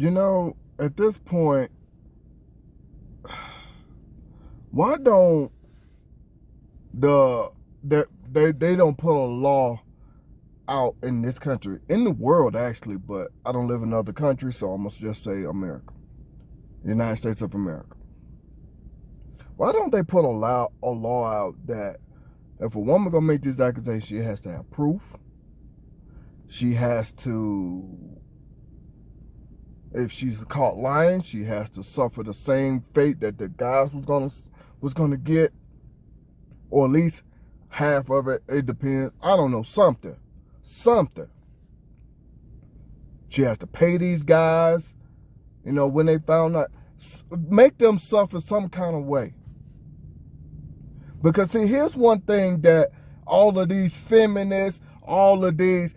At this point, why don't the they don't put a law out in this country, in the world actually, but I don't live in other countries, so I must just say America, United States of America. Why don't they put a law out that if a woman gonna make this accusation, she has to have proof. She has to, if she's caught lying, she has to suffer the same fate that the guys was gonna get, or at least half of it. It depends. I don't know, something. She has to pay these guys, when they found out, make them suffer some kind of way. Because see, here's one thing that all of these feminists, all of these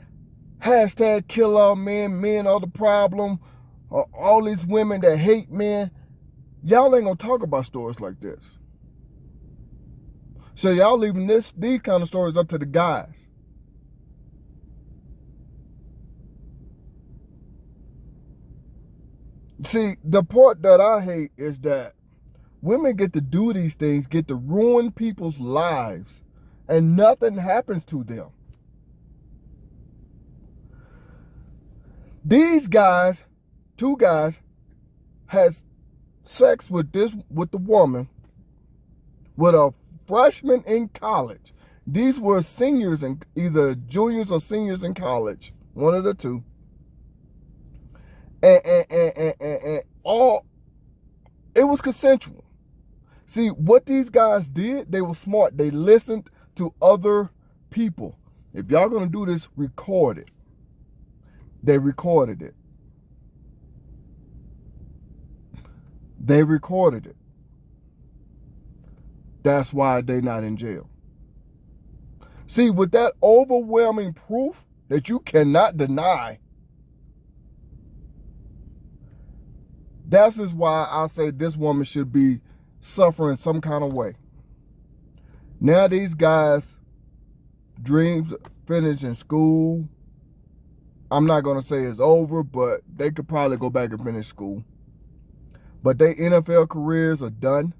hashtag kill all men are the problem, all these women that hate men, y'all ain't gonna talk about stories like this. So y'all leaving these kind of stories up to the guys. See, the part that I hate is that women get to do these things, get to ruin people's lives, and nothing happens to them. These guys, two guys, had sex with the woman, with a freshman in college. These were seniors, either juniors or seniors in college, one of the two. And all, it was consensual. See, what these guys did, they were smart. They listened to other people. If y'all gonna do this, record it. They recorded it. They recorded it. That's why they're not in jail. See, with that overwhelming proof that you cannot deny, that is why I say this woman should be suffering some kind of way. Now these guys' dreams finishing school, I'm not going to say it's over, but they could probably go back and finish school. But their NFL careers are done.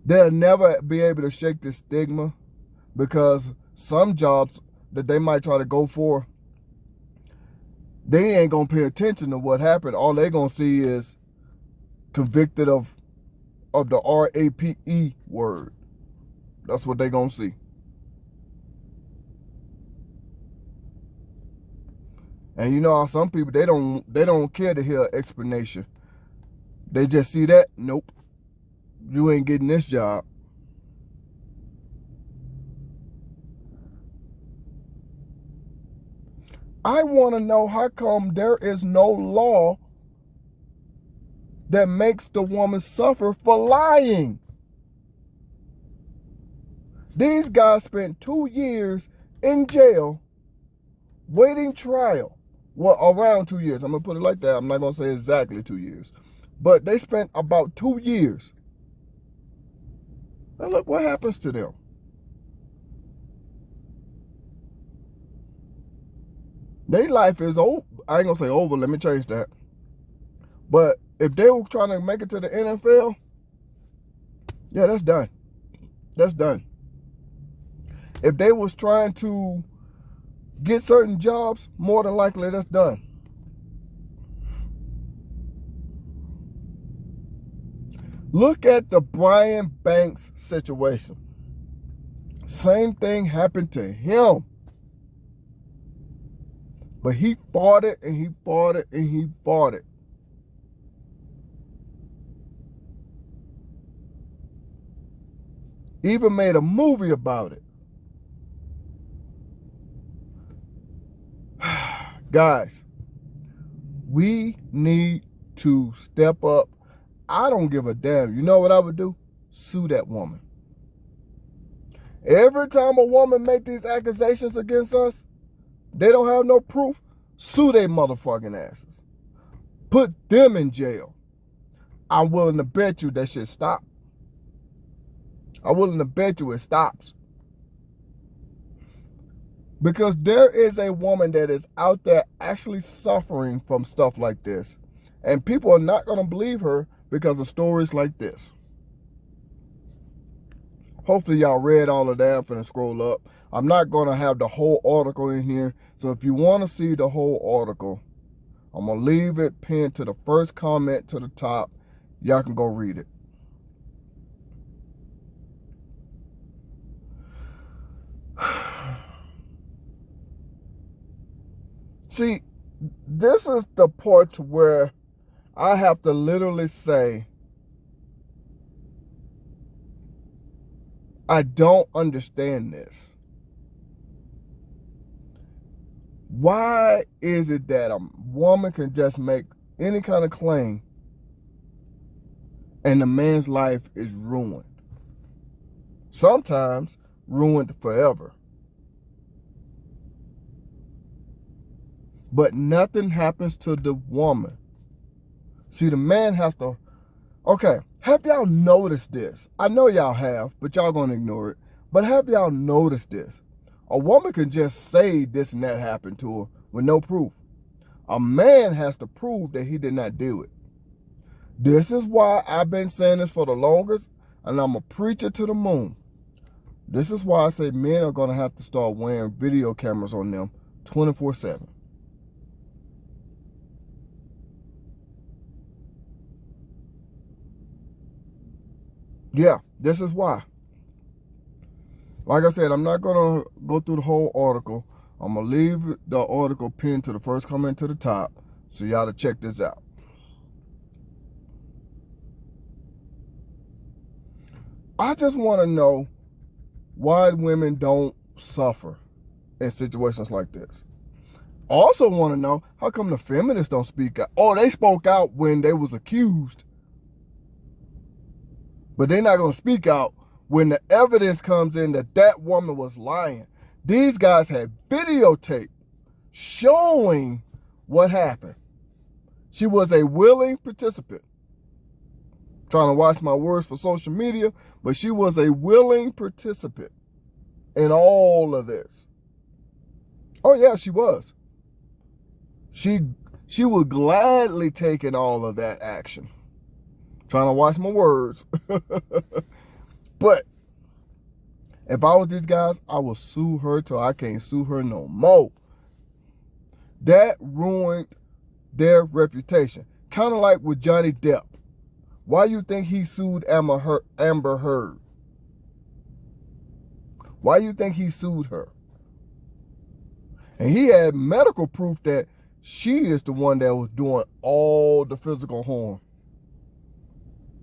They'll never be able to shake this stigma, because some jobs that they might try to go for, they ain't going to pay attention to what happened. All they going to see is convicted of the RAPE word. That's what they going to see. And you know how some people, they don't care to hear an explanation. They just see that, nope, you ain't getting this job. I want to know how come there is no law that makes the woman suffer for lying. These guys spent 2 years in jail waiting trial. Well, around 2 years. I'm going to put it like that. I'm not going to say exactly 2 years. But they spent about 2 years. And look what happens to them. Their life is over. I ain't going to say over. Let me change that. But if they were trying to make it to the NFL, yeah, that's done. That's done. If they was trying to get certain jobs, more than likely that's done. Look at the Brian Banks situation. Same thing happened to him. But he fought it and he fought it and he fought it. Even made a movie about it. Guys, we need to step up. I don't give a damn. You know what I would do? Sue that woman. Every time a woman make these accusations against us, they don't have no proof, sue they motherfucking asses. Put them in jail. I'm willing to bet you that shit stop. I'm willing to bet you it stops. Because there is a woman that is out there actually suffering from stuff like this. And people are not going to believe her because of stories like this. Hopefully y'all read all of that. I'm finna scroll up. I'm not going to have the whole article in here. So if you want to see the whole article, I'm going to leave it pinned to the first comment to the top. Y'all can go read it. See, this is the part where I have to literally say, I don't understand this. Why is it that a woman can just make any kind of claim and the man's life is ruined? Sometimes ruined forever. But nothing happens to the woman. See, the man has to... Okay, have y'all noticed this? I know y'all have, but y'all gonna ignore it. But have y'all noticed this? A woman can just say this and that happened to her with no proof. A man has to prove that he did not do it. This is why I've been saying this for the longest, and I'm a preacher to the moon. This is why I say men are gonna have to start wearing video cameras on them 24/7. Yeah, this is why. Like I said, I'm not going to go through the whole article. I'm going to leave the article pinned to the first comment to the top, so y'all to check this out. I just want to know why women don't suffer in situations like this. I also want to know, how come the feminists don't speak out? Oh, they spoke out when they was accused. But they're not going to speak out when the evidence comes in that that woman was lying. These guys had videotape showing what happened. She was a willing participant. Trying to watch my words for social media, but she was a willing participant in all of this. Oh yeah, she was. She would gladly take in all of that action. Trying to watch my words. But if I was these guys, I would sue her till I can't sue her no more. That ruined their reputation. Kind of like with Johnny Depp. Why you think he sued Amber Heard? Why you think he sued her? And he had medical proof that she is the one that was doing all the physical harm.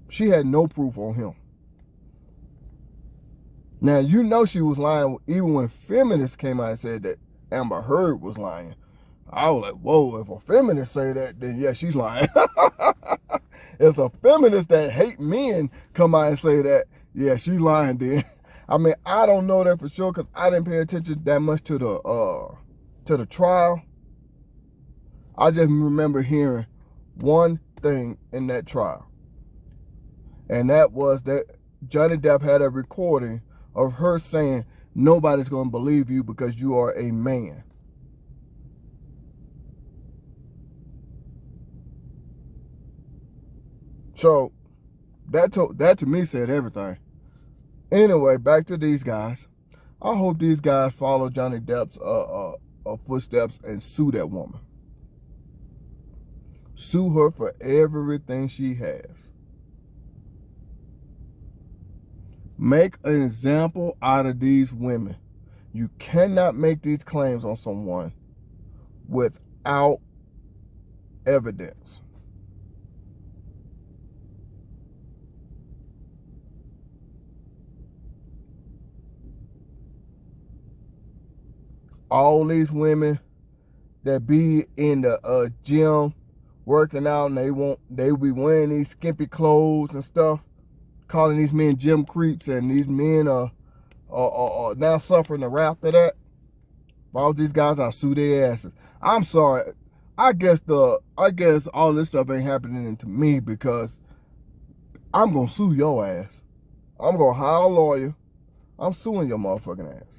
She had no proof on him. Now, you know she was lying even when feminists came out and said that Amber Heard was lying. I was like, whoa, if a feminist say that, then yeah, she's lying. If a feminist that hate men come out and say that, yeah, she's lying then. I mean, I don't know that for sure because I didn't pay attention that much to the trial. I just remember hearing one thing in that trial. And that was that Johnny Depp had a recording of her saying, nobody's going to believe you because you are a man. So that to me said everything. Anyway, back to these guys. I hope these guys follow Johnny Depp's footsteps and sue that woman. Sue her for everything she has. Make an example out of these women. You cannot make these claims on someone without evidence. All these women that be in the gym working out and they be wearing these skimpy clothes and stuff, calling these men gym creeps, and these men are now suffering the wrath of that. All these guys, I sue their asses. I'm sorry. I guess all this stuff ain't happening to me because I'm gonna sue your ass. I'm gonna hire a lawyer. I'm suing your motherfucking ass.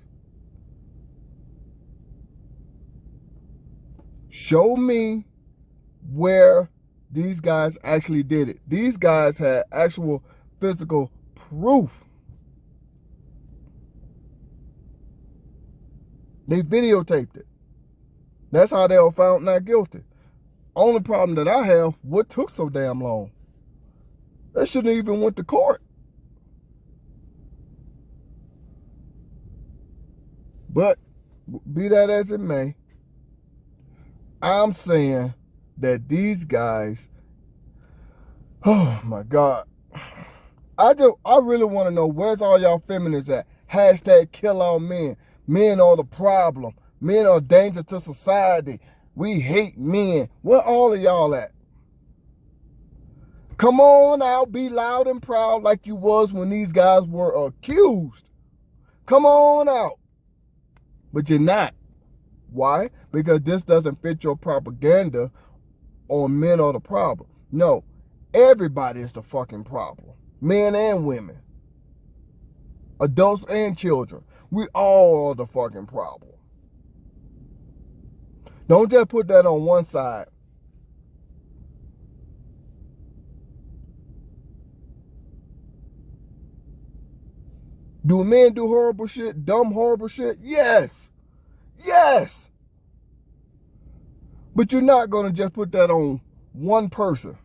Show me where these guys actually did it. These guys had actual physical proof. They videotaped it. That's how they were found not guilty. Only problem that I have, what took so damn long? They shouldn't even went to court. But be that as it may, I'm saying that these guys, oh my God, I really want to know, where's all y'all feminists at? Hashtag kill all men. Men are the problem. Men are a danger to society. We hate men. Where all of y'all at? Come on out, be loud and proud like you was when these guys were accused. Come on out. But you're not. Why? Because this doesn't fit your propaganda on men are the problem. No, everybody is the fucking problem. Men and women. Adults and children. We all are the fucking problem. Don't just put that on one side. Do men do horrible shit? Dumb, horrible shit? Yes. Yes. But you're not going to just put that on one person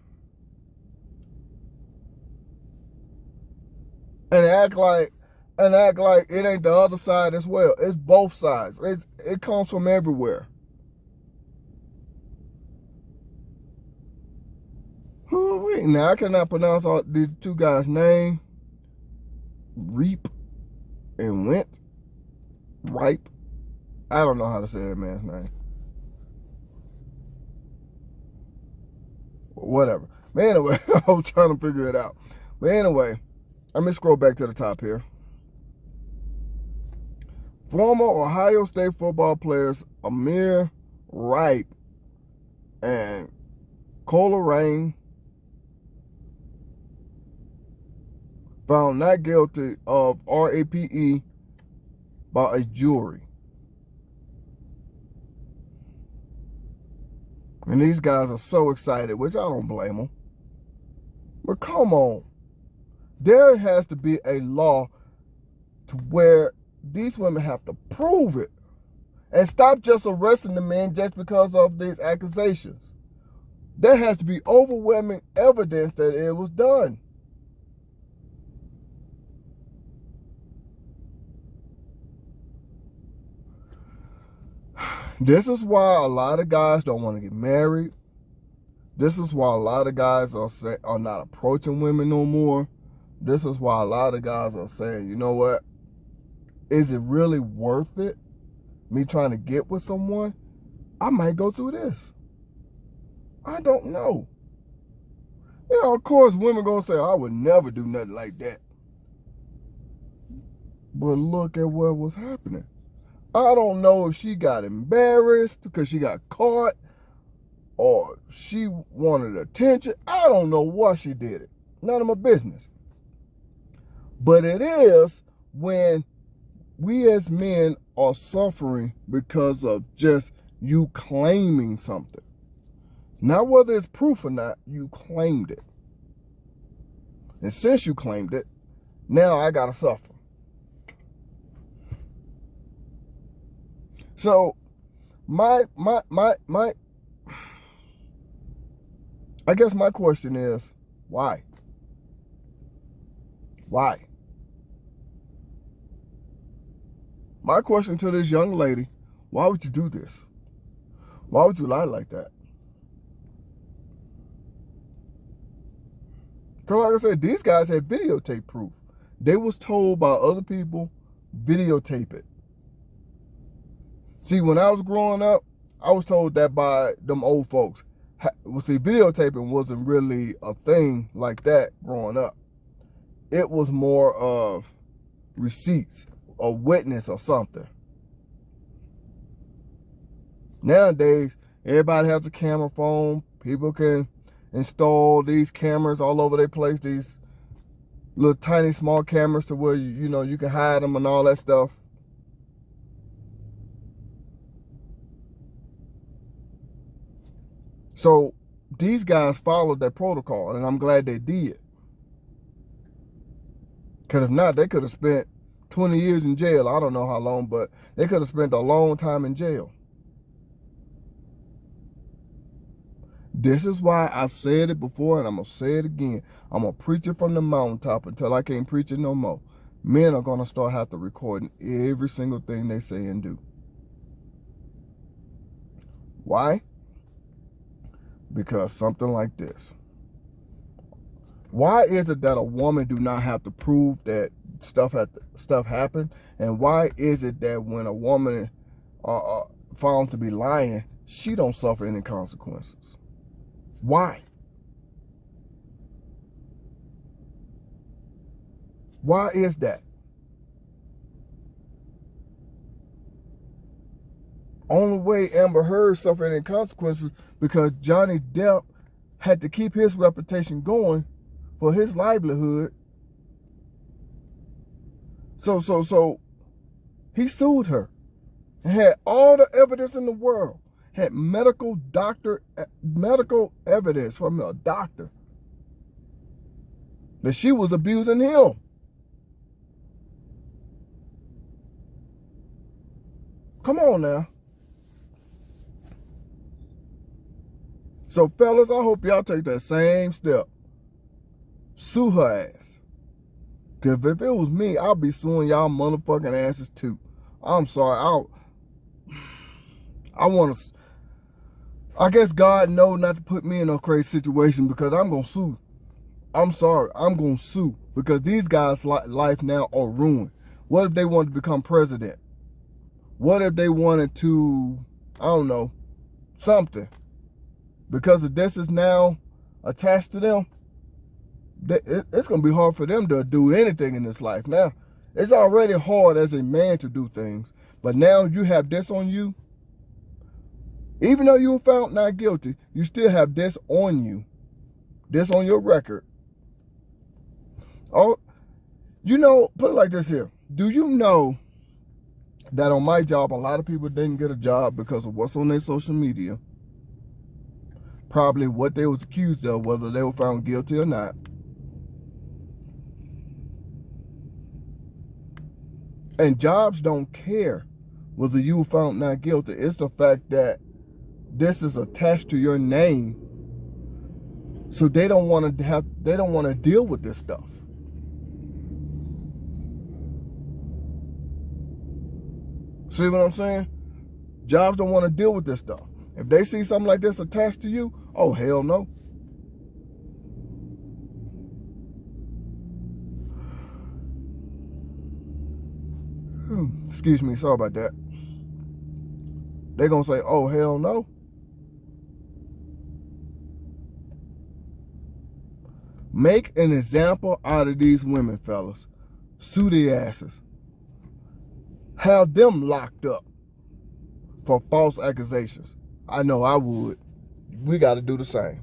and act like it ain't the other side as well. It's both sides. It comes from everywhere. Wait, now I cannot pronounce all these two guys' name. Reap and Went. Ripe. I don't know how to say that man's name. Whatever. But anyway, I was trying to figure it out. But anyway, let me scroll back to the top here. Former Ohio State football players Amir Ripe and Coleraine found not guilty of RAPE by a jury. And these guys are so excited, which I don't blame them. But come on. There has to be a law to where these women have to prove it. And stop just arresting the men just because of these accusations. There has to be overwhelming evidence that it was done. This is why a lot of guys don't want to get married. This is why a lot of guys are not approaching women no more. This is why a lot of guys are saying, you know what? Is it really worth it? Me trying to get with someone? I might go through this. I don't know. You know, of course, women gonna say, I would never do nothing like that. But look at what was happening. I don't know if she got embarrassed because she got caught or she wanted attention. I don't know why she did it. None of my business. But it is when we as men are suffering because of just you claiming something. Not whether it's proof or not, you claimed it. And since you claimed it, now I gotta suffer. So I guess my question is, why? Why? My question to this young lady, why would you do this? Why would you lie like that? Because like I said, these guys had videotape proof. They was told by other people, videotape it. See, when I was growing up, I was told that by them old folks. Well, see, videotaping wasn't really a thing like that growing up. It was more of receipts, a witness or something. Nowadays, everybody has a camera phone. People can install these cameras all over their place, these little tiny small cameras to where you can hide them and all that stuff. So these guys followed that protocol, and I'm glad they did. Because if not, they could have spent 20 years in jail. I don't know how long, but they could have spent a long time in jail. This is why I've said it before, and I'm going to say it again. I'm going to preach it from the mountaintop until I can't preach it no more. Men are going to start have to recording every single thing they say and do. Why? Because something like this. Why is it that a woman do not have to prove that stuff happened? And why is it that when a woman found to be lying, she don't suffer any consequences? Why? Why is that? Only way Amber Heard suffered any consequences because Johnny Depp had to keep his reputation going for his livelihood. So he sued her and had all the evidence in the world. Had medical evidence from a doctor that she was abusing him. Come on now. So fellas, I hope y'all take that same step. Sue her ass. Because if it was me, I'll be suing y'all motherfucking asses too. I'm sorry. I guess God knows not to put me in a crazy situation because I'm going to sue. I'm sorry. I'm going to sue because these guys' life now are ruined. What if they wanted to become president? What if they wanted to, I don't know, something? Because if this is now attached to them, it's going to be hard for them to do anything in this life. Now, it's already hard as a man to do things, but now you have this on you. Even though you were found not guilty, you still have this on you. This on your record. Oh, you know, put it like this here. Do you know that on my job, a lot of people didn't get a job because of what's on their social media? Probably what they was accused of, whether they were found guilty or not. And jobs don't care whether you were found not guilty. It's the fact that this is attached to your name, so they don't want to deal with this stuff. See what I'm saying? Jobs don't want to deal with this stuff. If they see something like this attached to you, oh hell no. Excuse me, sorry about that. They're gonna say, oh hell no. Make an example out of these women, fellas. Sue their asses. Have them locked up for false accusations. I know I would. We got to do the same.